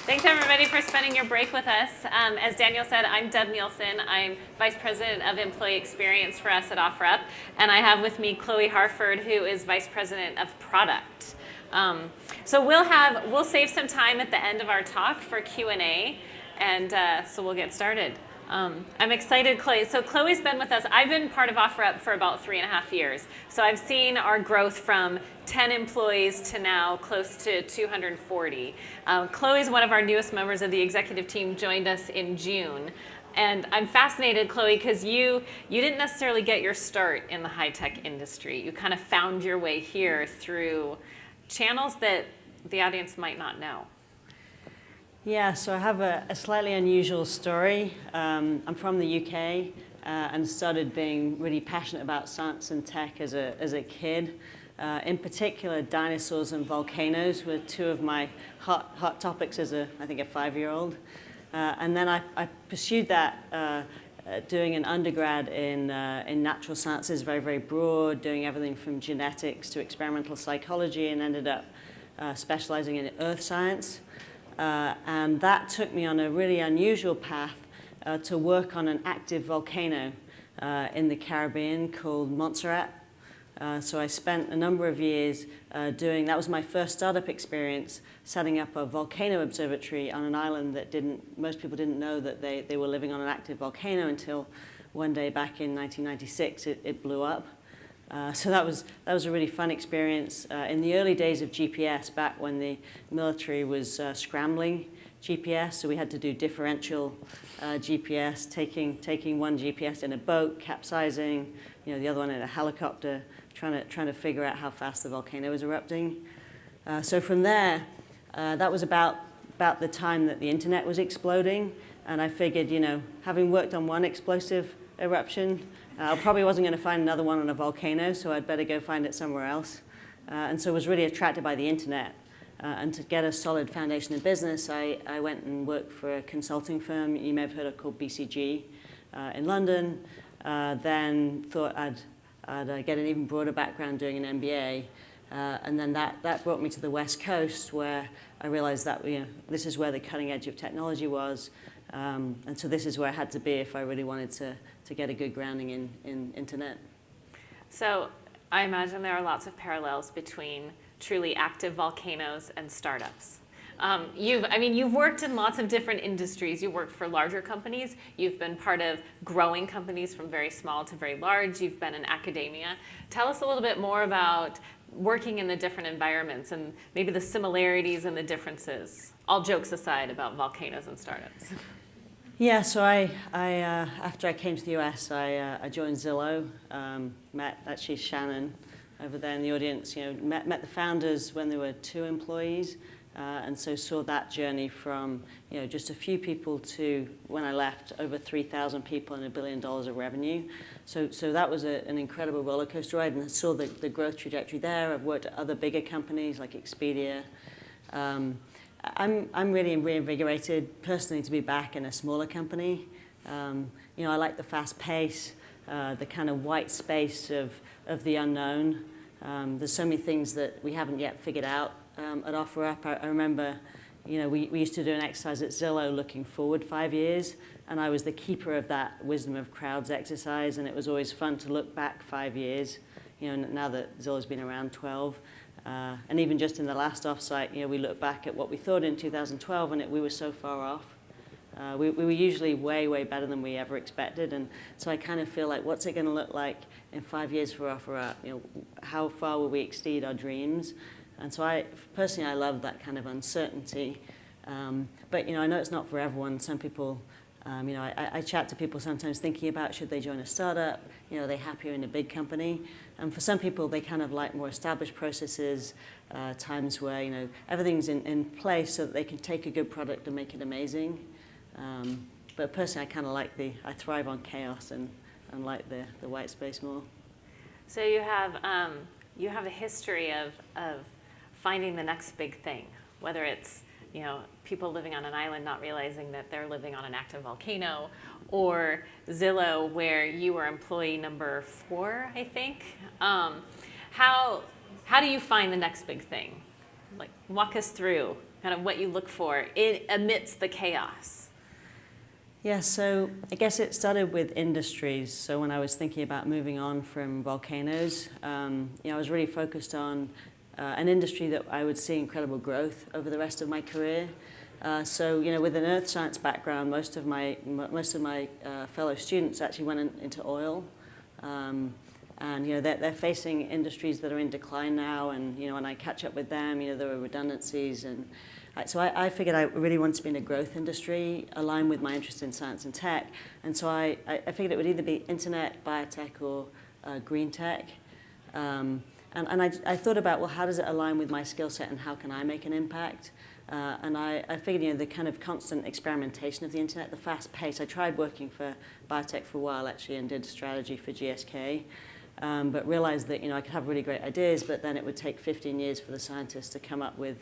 Thanks everybody for spending your break with us. As Daniel said, I'm Deb Nielsen. I'm Vice President of Employee Experience for us at OfferUp. And I have with me Chloe Harford, who is Vice President of Product. So we'll save some time at the end of our talk for Q&A, and so we'll get started. I'm excited, Chloe. So Chloe's been with us. I've been part of OfferUp for about 3.5 years. So I've seen our growth from 10 employees to now close to 240. Chloe's one of our newest members of the executive team, joined us in June. And I'm fascinated, Chloe, because you didn't necessarily get your start in the high-tech industry. You kind of found your way here through channels that the audience might not know. Yeah, so I have a slightly unusual story. I'm from the UK and started being really passionate about science and tech as a kid. In particular, dinosaurs and volcanoes were two of my hot topics as I think a 5-year-old. And then I pursued that doing an undergrad in natural sciences, very, very broad, doing everything from genetics to experimental psychology, and ended up specializing in earth science. And that took me on a really unusual path to work on an active volcano in the Caribbean called Montserrat. So I spent a number of years that was my first startup experience, setting up a volcano observatory on an island that most people didn't know that they were living on an active volcano until one day back in 1996 it blew up. So that was a really fun experience. In the early days of GPS, back when the military was scrambling GPS, so we had to do differential GPS, taking one GPS in a boat, capsizing, the other one in a helicopter, trying to figure out how fast the volcano was erupting. So from there, that was about the time that the internet was exploding, and I figured, having worked on one explosive eruption, I probably wasn't going to find another one on a volcano, so I'd better go find it somewhere else. And so I was really attracted by the internet. And to get a solid foundation in business, I went and worked for a consulting firm you may have heard of called BCG in London. Then thought I'd get an even broader background doing an MBA. And then that brought me to the West Coast, where I realized that this is where the cutting edge of technology was. And so this is where I had to be if I really wanted to get a good grounding in internet. So I imagine there are lots of parallels between truly active volcanoes and startups. You've worked in lots of different industries. You worked for larger companies. You've been part of growing companies from very small to very large. You've been in academia. Tell us a little bit more about working in the different environments and maybe the similarities and the differences, all jokes aside about volcanoes and startups. Yeah, so I after I came to the US, I joined Zillow, met actually Shannon over there in the audience, met the founders when there were 2 employees, and so saw that journey from just a few people to, when I left, over 3,000 people and $1 billion of revenue. So that was an incredible roller coaster ride, and I saw the growth trajectory there. I've worked at other bigger companies like Expedia. I'm really reinvigorated personally to be back in a smaller company. I like the fast pace, the kind of white space of the unknown. There's so many things that we haven't yet figured out at OfferUp. I remember, we used to do an exercise at Zillow looking forward 5 years, and I was the keeper of that wisdom of crowds exercise, and it was always fun to look back 5 years. Now that Zillow's been around 12. And even just in the last offsite, we look back at what we thought in 2012, and we were so far off. We were usually way, way better than we ever expected, and so I kind of feel like, what's it going to look like in 5 years for OfferUp? How far will we exceed our dreams? And so I love that kind of uncertainty. But I know it's not for everyone. Some people, I chat to people sometimes thinking about, should they join a startup? Are they happier in a big company? And for some people, they kind of like more established processes, times where everything's in place so that they can take a good product and make it amazing. But personally, I kind of I thrive on chaos and like the white space more. So you have a history of finding the next big thing, whether it's people living on an island not realizing that they're living on an active volcano, or Zillow, where you were employee number 4, I think. How do you find the next big thing? Like, walk us through kind of what you look for amidst the chaos? Yeah, so I guess it started with industries. So when I was thinking about moving on from volcanoes, I was really focused on an industry that I would see incredible growth over the rest of my career. So with an earth science background, most of my fellow students actually went into oil, and they're facing industries that are in decline now. And when I catch up with them, there are redundancies, and so I figured I really wanted to be in a growth industry, aligned with my interest in science and tech. And so I figured it would either be internet, biotech, or green tech. And I thought about, well, how does it align with my skill set, and how can I make an impact? And I figured, the kind of constant experimentation of the internet, the fast pace. I tried working for biotech for a while, actually, and did strategy for GSK, but realized that, I could have really great ideas, but then it would take 15 years for the scientists to come up with,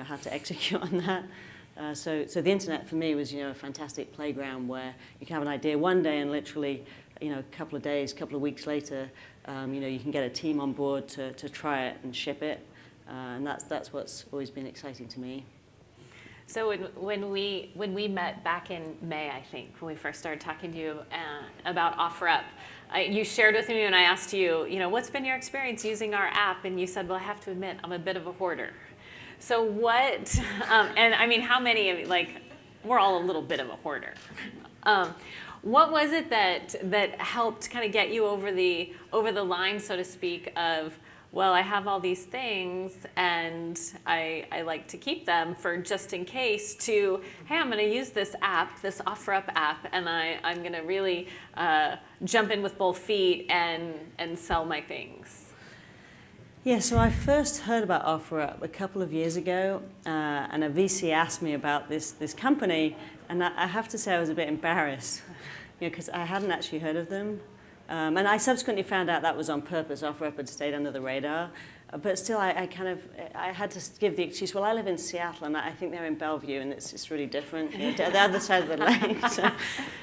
how to execute on that. So the internet for me was, a fantastic playground where you can have an idea one day and literally, a couple of days, couple of weeks later, you can get a team on board to try it and ship it. And that's what's always been exciting to me. So when we met back in May, I think, when we first started talking to you about OfferUp, you shared with me when I asked you, what's been your experience using our app? And you said, well, I have to admit, I'm a bit of a hoarder. So what, and I mean, how many of you, we're all a little bit of a hoarder. What was it that helped kind of get you over the line, so to speak, of, well, I have all these things and I like to keep them for just in case, to, hey, I'm going to use this app, this OfferUp app, and I'm going to really jump in with both feet and sell my things? Yeah, so I first heard about OfferUp a couple of years ago, and a VC asked me about this company, and I have to say I was a bit embarrassed, because I hadn't actually heard of them. And I subsequently found out that was on purpose. OfferUp had stayed under the radar. But still, I had to give the excuse, well, I live in Seattle, and I think they're in Bellevue, and it's really different, the other side of the lake. So,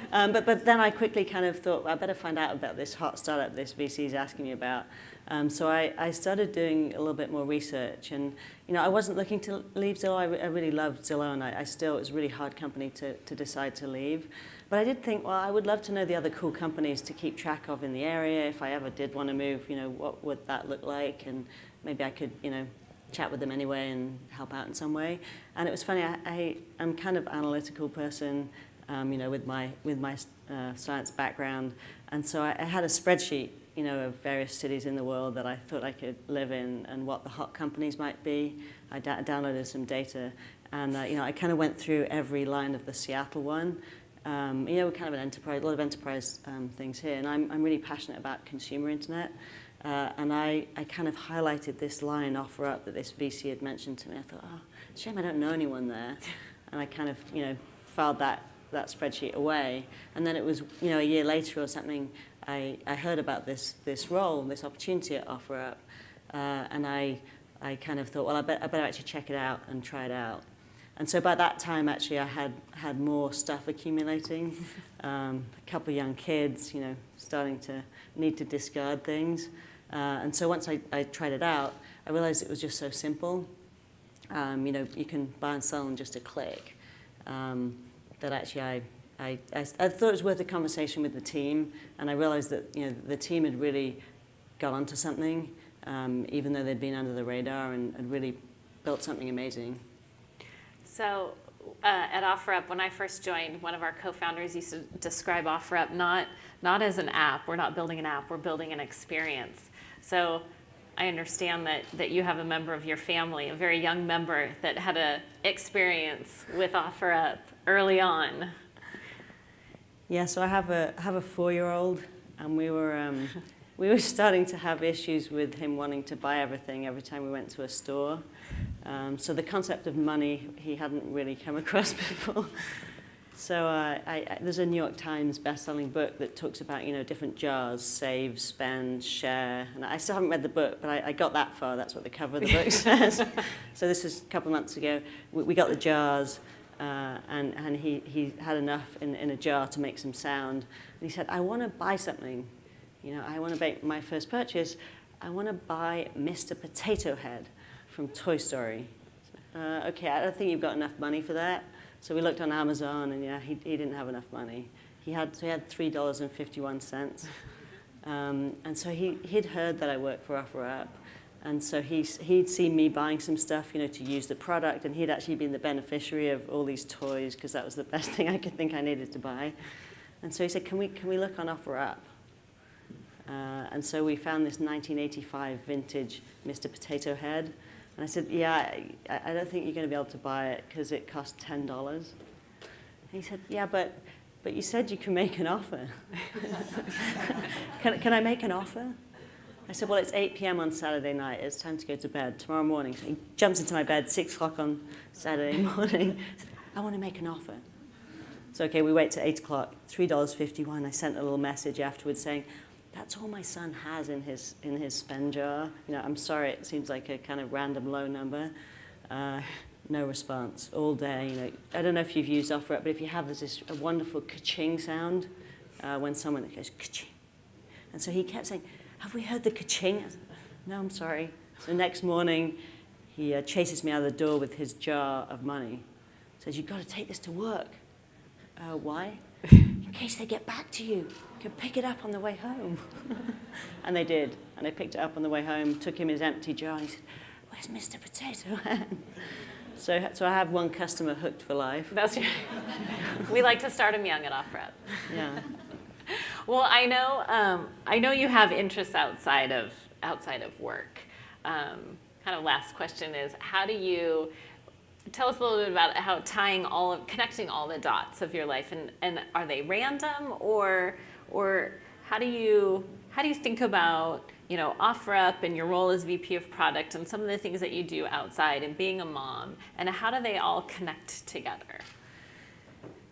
but then I quickly kind of thought, well, I better find out about this hot startup this VC is asking me about. So I started doing a little bit more research, and I wasn't looking to leave Zillow. I really loved Zillow, and it was a really hard company to decide to leave. But I did think, well, I would love to know the other cool companies to keep track of in the area. If I ever did want to move, what would that look like? And maybe I could, chat with them anyway and help out in some way. And it was funny, I'm kind of analytical person, with my science background. And so I had a spreadsheet, of various cities in the world that I thought I could live in and what the hot companies might be. I downloaded some data, and I kind of went through every line of the Seattle one. We're kind of an enterprise, a lot of enterprise things here, and I'm really passionate about consumer internet. And I kind of highlighted this line, OfferUp, that this VC had mentioned to me. I thought, oh, shame I don't know anyone there. And I kind of, filed that spreadsheet away. And then it was, a year later or something, I heard about this role, this opportunity at OfferUp. And I kind of thought, well, I better actually check it out and try it out. And so by that time, actually, I had more stuff accumulating, a couple of young kids, starting to need to discard things. And so once I tried it out, I realized it was just so simple. You can buy and sell in just a click. That actually I thought it was worth a conversation with the team, and I realized that the team had really got onto something, even though they'd been under the radar, and really built something amazing. So at OfferUp, when I first joined, one of our co-founders used to describe OfferUp not as an app. We're not building an app, we're building an experience. So I understand that you have a member of your family, a very young member, that had an experience with OfferUp early on. Yeah, so I have a 4-year-old, and we were starting to have issues with him wanting to buy everything every time we went to a store. So the concept of money he hadn't really come across before. So there's a New York Times best-selling book that talks about different jars: save, spend, share. And I still haven't read the book, but I got that far. That's what the cover of the book says. So this is a couple of months ago. We got the jars, and he had enough in a jar to make some sound. And he said, "I want to buy something. I want to make my first purchase. I want to buy Mr. Potato Head from Toy Story." okay, I don't think you've got enough money for that. So we looked on Amazon, and yeah, he didn't have enough money. He had $3.51. And so he'd heard that I worked for OfferUp. And so he'd seen me buying some stuff, to use the product, and he'd actually been the beneficiary of all these toys because that was the best thing I could think I needed to buy. And so he said, can we look on OfferUp? And so we found this 1985 vintage Mr. Potato Head. And I said, yeah, I don't think you're going to be able to buy it because it costs $10. And he said, yeah, but you said you can make an offer. Can I make an offer? I said, well, it's 8 p.m. on Saturday night. It's time to go to bed tomorrow morning. So he jumps into my bed, 6 o'clock on Saturday morning. I said, I want to make an offer. So, okay, we wait till 8 o'clock, $3.51. I sent a little message afterwards saying, that's all my son has in his spend jar. I'm sorry, it seems like a kind of random low number. No response all day. I don't know if you've used OfferUp, but if you have, there's a wonderful ka-ching sound when someone goes ka-ching. And so he kept saying, have we heard the ka-ching? I said, no, I'm sorry. So next morning, he chases me out of the door with his jar of money. Says, you've got to take this to work. Why? In case they get back to you. You can pick it up on the way home. And they did. And I picked it up on the way home, took him his empty jar, and he said, where's Mr. Potato Head? So I have one customer hooked for life. That's right. We like to start them young at OfferUp. Yeah. Well, I know you have interests outside of work. Kind of last question is, how do you tell us a little bit about how connecting all the dots of your life, and are they random, or how do you think about OfferUp and your role as VP of product and some of the things that you do outside and being a mom, and how do they all connect together?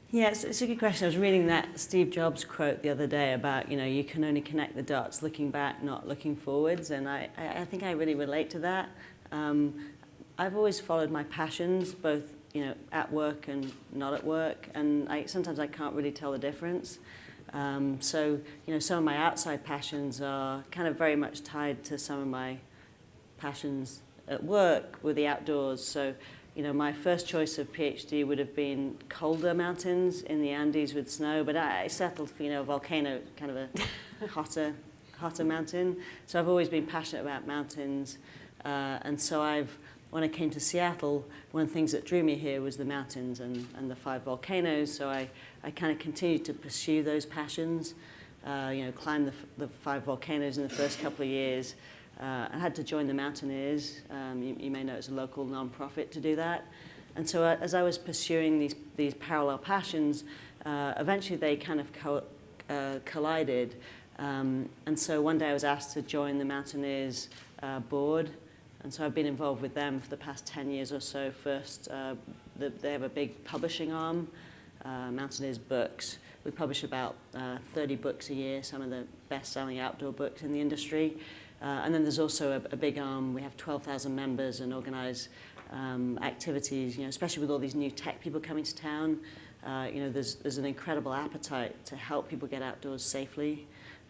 Yeah, it's a good question. I was reading that Steve Jobs quote the other day about, you can only connect the dots looking back, not looking forwards, and I think I really relate to that. I've always followed my passions, both at work and not at work, and sometimes I can't really tell the difference. So some of my outside passions are kind of very much tied to some of my passions at work with the outdoors. So my first choice of PhD would have been colder mountains in the Andes with snow, but I settled for a volcano, kind of a hotter mountain. So I've always been passionate about mountains, and so when I came to Seattle, one of the things that drew me here was the mountains and the 5 volcanoes. So I kind of continued to pursue those passions, climbed the 5 volcanoes in the first couple of years. I had to join the Mountaineers. You may know it's a local nonprofit to do that. And so as I was pursuing these parallel passions, eventually they kind of collided. And so one day I was asked to join the Mountaineers board. And so I've been involved with them for the past 10 years or so. First, they have a big publishing arm, Mountaineers Books. We publish about 30 books a year, some of the best-selling outdoor books in the industry. And then there's also a big arm. We have 12,000 members and organize activities, especially with all these new tech people coming to town. There's an incredible appetite to help people get outdoors safely.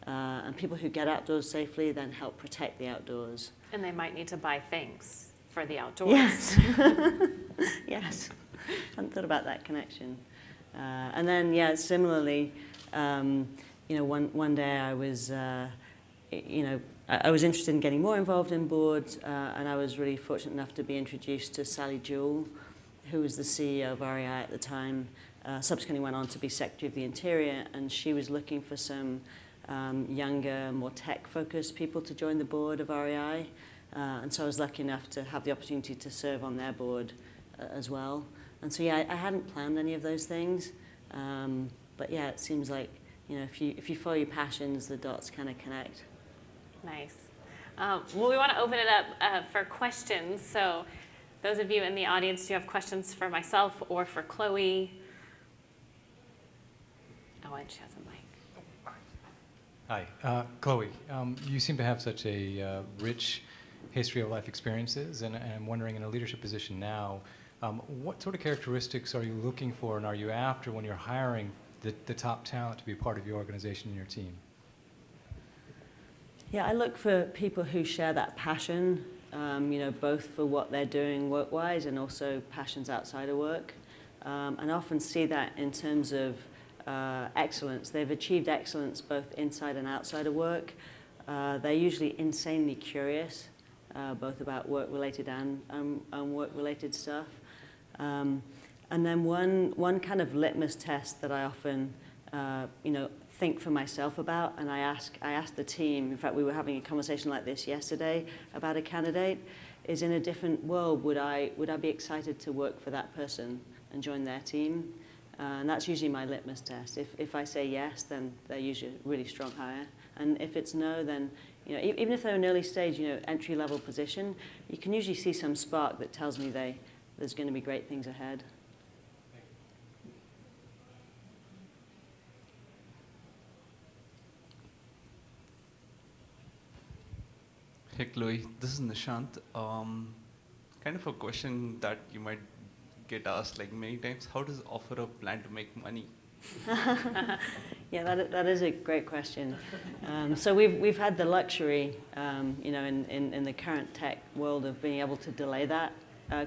And people who get outdoors safely then help protect the outdoors. And they might need to buy things for the outdoors. Yes. Yes. I hadn't thought about that connection. And then, similarly, one day I was, I was interested in getting more involved in boards, and I was really fortunate enough to be introduced to Sally Jewell, who was the CEO of REI at the time. Subsequently went on to be Secretary of the Interior, and she was looking for some younger, more tech-focused people to join the board of REI. And so I was lucky enough to have the opportunity to serve on their board as well. And so, I hadn't planned any of those things. But it seems like, if you follow your passions, the dots kind of connect. Nice. Well, we want to open it up for questions. So those of you in the audience, do you have questions for myself or for Chloe? Oh, and she has a mic. Hi, Chloe. You seem to have such a rich history of life experiences, and I'm wondering, in a leadership position now, what sort of characteristics are you looking for and are you after when you're hiring the top talent to be part of your organization and your team? Yeah, I look for people who share that passion both for what they're doing work-wise and also passions outside of work. And I often see that in terms of excellence. They've achieved excellence both inside and outside of work. They're usually insanely curious, both about work-related and work-related stuff. And then one kind of litmus test that I often, think for myself about, and I asked the team. In fact, we were having a conversation like this yesterday about a candidate. Is in a different world, would I be excited to work for that person and join their team? And that's usually my litmus test. If I say yes, then they're usually a really strong hire. And if it's no, then even if they're an early stage, entry-level position, you can usually see some spark that tells me there's going to be great things ahead. Hey Chloe, this is Nishant. Kind of a question that you might get asked like many times. How does OfferUp plan to make money? Yeah, that is a great question. So we've had the luxury, in the current tech world of being able to delay that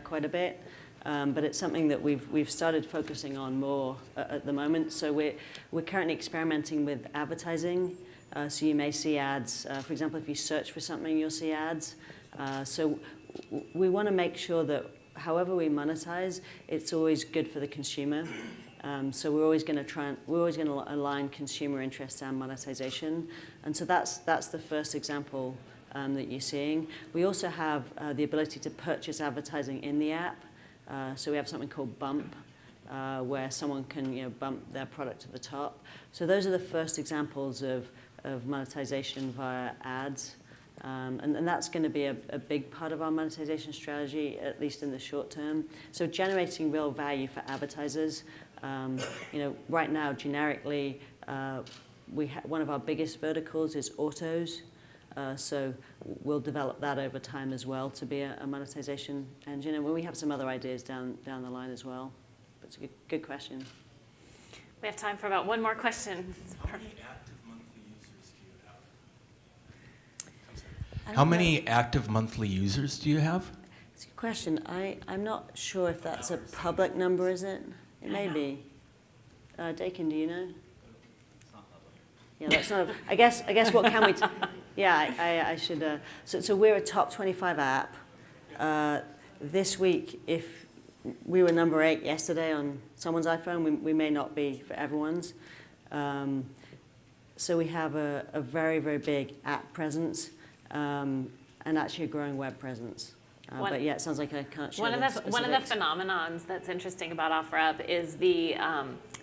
quite a bit. But it's something that we've started focusing on more at the moment. So we're currently experimenting with advertising. So you may see ads. For example, if you search for something, you'll see ads. So we want to make sure that however we monetize, it's always good for the consumer. So we're always going to align consumer interests and monetization. And so that's the first example that you're seeing. We also have the ability to purchase advertising in the app. So we have something called Bump, where someone can bump their product to the top. So those are the first examples of monetization via ads. And that's going to be a big part of our monetization strategy, at least in the short term. So generating real value for advertisers. Right now, generically, one of our biggest verticals is autos. So we'll develop that over time as well to be a monetization engine. And we have some other ideas down the line as well. But it's a good question. We have time for about one more question. How many active monthly users do you have? It's a good question. I'm not sure if that's a public number, is it? It may be. Dakin, do you know? It's not public. Yeah, that's not. I guess what can we? I should. So we're a top 25 app. This week, if we were number 8 yesterday on someone's iPhone, we may not be for everyone's. So we have a very, very big app presence. And actually a growing web presence. But yeah, it sounds like I can't share one of the phenomenons that's interesting about OfferUp is the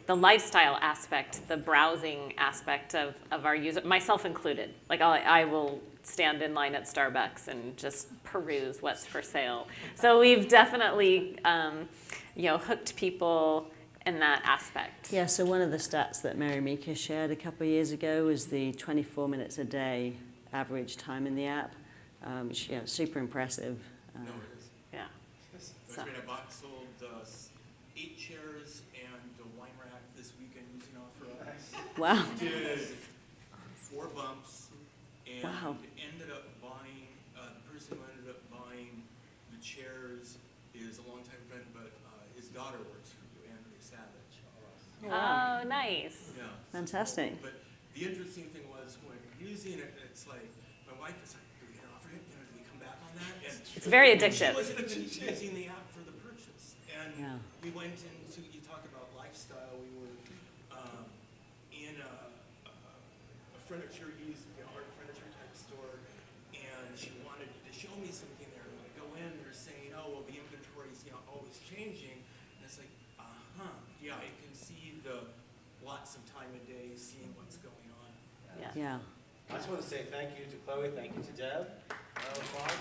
lifestyle aspect, the browsing aspect of our user, myself included. Like I will stand in line at Starbucks and just peruse what's for sale. So we've definitely hooked people in that aspect. Yeah. So one of the stats that Mary Meeker shared a couple of years ago was the 24 minutes a day average time in the app, which super impressive. No, it is. Yeah. There's been a box sold 8 chairs and a wine rack this weekend using OfferUp. Wow. Did 4 bumps and Wow. ended up buying, the person who ended up buying the chairs is a longtime friend, but his daughter works for you, Andrea Savage. Oh, nice. Yeah. Fantastic. But the interesting thing was when using it, it's like, my wife is like, do we get offer it? Do we come back on that? And It's very addictive. she wasn't even using the app for the purchase. And Yeah. we went into, you talk about lifestyle, we were in a furniture art furniture type store, and she wanted to show me something there. And I go in, they're saying, oh, well, the inventory's always changing. And it's like, yeah, I can see the lots of time of day, seeing what's going on. Yeah. I just want to say thank you to Chloe, thank you to Deb. That was fun.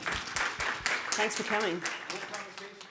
Thanks for coming. Good conversation.